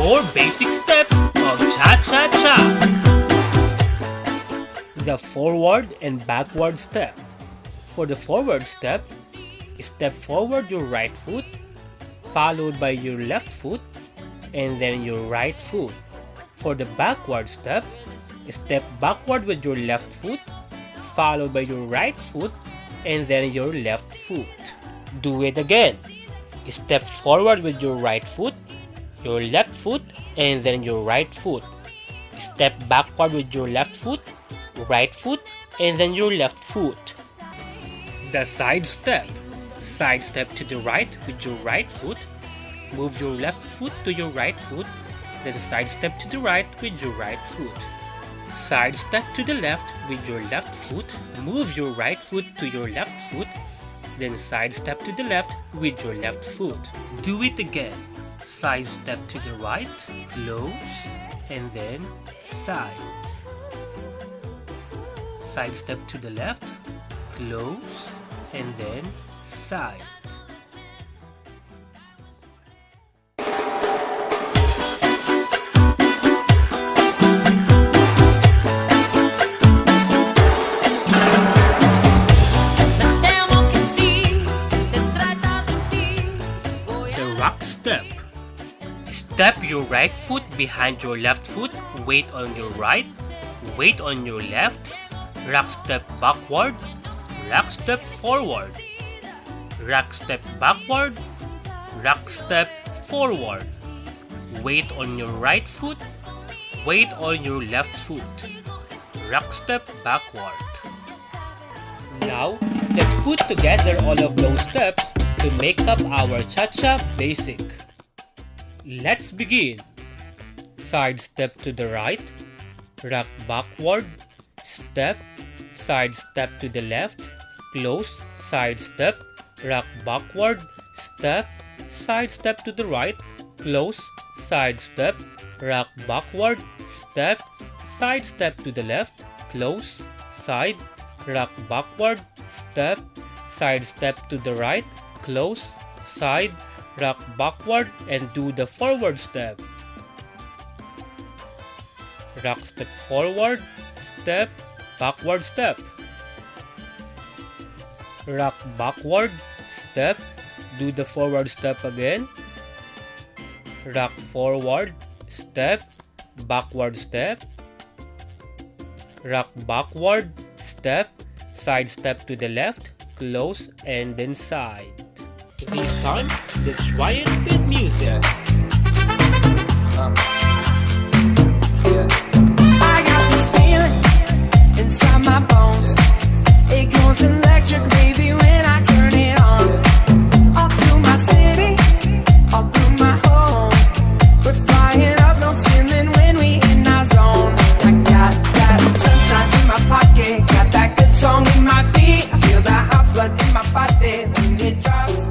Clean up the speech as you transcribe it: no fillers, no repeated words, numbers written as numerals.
4 basic steps of ChaCha. The forward and backward step. For the forward step, step forward your right foot, followed by your left foot, and then your right foot. For the backward step, step backward with your left foot, followed by your right foot, and then your left foot. Do it again. Step forward with your right foot, your left foot, and then your right foot. Step backward with your left foot, right foot, and then your left foot. The side step. Side step to the right with your right foot. Move your left foot to your right foot, then side step to the right with your right foot. Side step to the left with your left foot. Move your right foot to your left foot, then side step to the left with your left foot. Do it again. Side step to the right, close, and then side. Side step to the left, close, and then side. Rock step. Step your right foot behind your left foot, weight on your right, weight on your left, rock step backward, rock step forward, rock step backward, rock step forward, weight on your right foot, weight on your left foot, rock step backward. Now, let's put together all of those steps to make up our ChaCha basic. Let's begin. Side step to the right, rock backward, step, side step to the left, close, side step, rock backward, step, side step to the right, close, side step, rock backward, step, side step to the left, close, side, rock backward, step, side step to the right, close, side, rock backward, and do the forward step. Rock step forward, step, backward step. Rock backward, step, do the forward step again. Rock forward, step, backward step. Rock backward, step, side step to the left, close, and then side. This time, let's try it with music. I got this feeling inside my bones. It goes electric, baby, when I turn it on. All through my city, all through my home. We're flying up, no ceiling when we in our zone. I got that sunshine in my pocket, got that good song in my feet. I feel that hot blood in my body when it drops.